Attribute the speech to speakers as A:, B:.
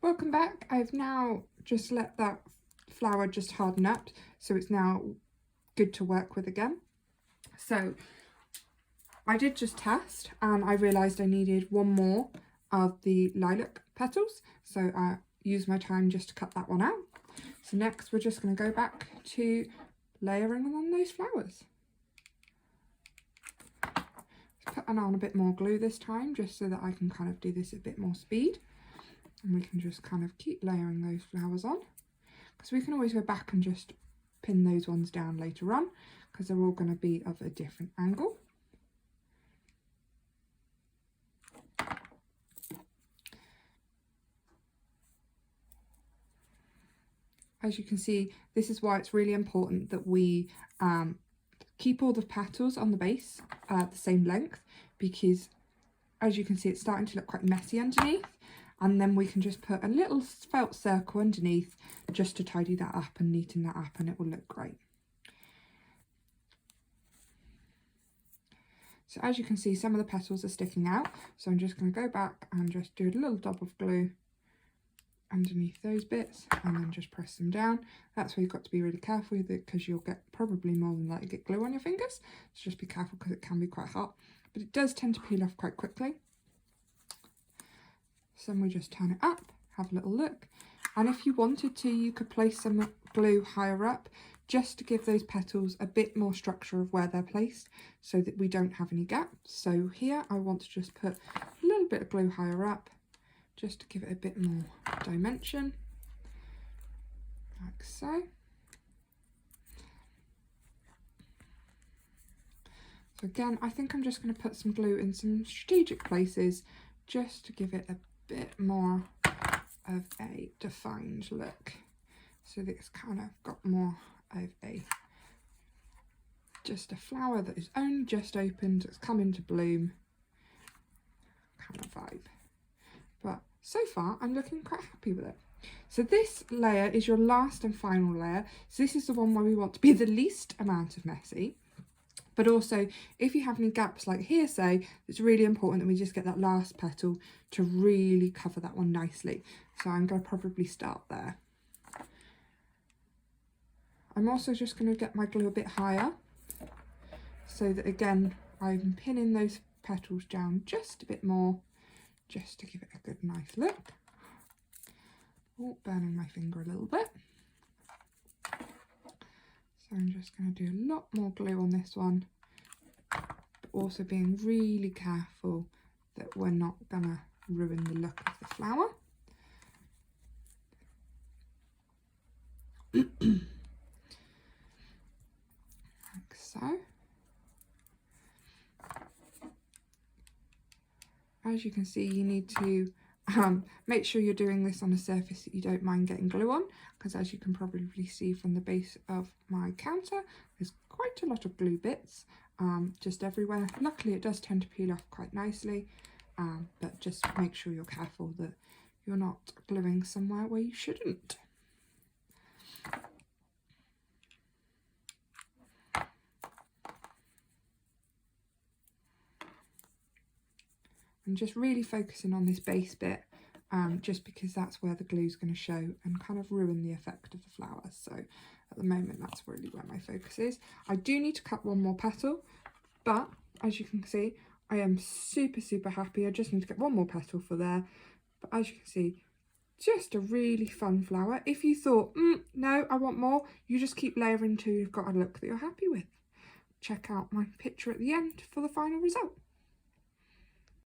A: Welcome back. I've now just let that flower just harden up, so it's now good to work with again. So I did just test and I realised I needed one more of the lilac petals, so I used my time just to cut that one out. So next we're just going to go back to layering on those flowers. Put on a bit more glue this time, just so that I can kind of do this at a bit more speed, and we can just kind of keep layering those flowers on, because we can always go back and just pin those ones down later on, because they're all going to be of a different angle. As you can see, this is why it's really important that we keep all the petals on the base the same length, because as you can see it's starting to look quite messy underneath, and then we can just put a little felt circle underneath just to tidy that up and neaten that up, and it will look great. So as you can see, some of the petals are sticking out, so I'm just going to go back and just do a little dab of glue underneath those bits and then just press them down. That's where you've got to be really careful with it, because you'll get probably more than likely get glue on your fingers, so just be careful because it can be quite hot, but it does tend to peel off quite quickly. So then we just turn it up, have a little look, and if you wanted to, you could place some glue higher up just to give those petals a bit more structure of where they're placed, so that we don't have any gaps. So here I want to just put a little bit of glue higher up, just to give it a bit more dimension, like so. So again, I think I'm just going to put some glue in some strategic places, just to give it a bit more of a defined look, so that it's kind of got more of just a flower that is only just opened, it's come into bloom kind of vibe. But so far I'm looking quite happy with it. So this layer is your last and final layer. So this is the one where we want to be the least amount of messy, but also if you have any gaps like here, say, it's really important that we just get that last petal to really cover that one nicely. So I'm going to probably start there. I'm also just going to get my glue a bit higher, so that again I'm pinning those petals down just a bit more, just to give it a good nice look. Oh, burning my finger a little bit. So I'm just going to do a lot more glue on this one, but also being really careful that we're not going to ruin the look of the flower. Like so. As you can see, you need to make sure you're doing this on a surface that you don't mind getting glue on, because as you can probably see from the base of my counter, there's quite a lot of glue bits just everywhere. Luckily it does tend to peel off quite nicely, but just make sure you're careful that you're not gluing somewhere where you shouldn't. And just really focusing on this base bit, just because that's where the glue is going to show and kind of ruin the effect of the flowers. So at the moment that's really where my focus is. I do need to cut one more petal, but as you can see I am super happy. I just need to get one more petal for there, but as you can see, just a really fun flower. If you thought no, I want more, you just keep layering until you've got a look that you're happy with. Check out my picture at the end for the final result.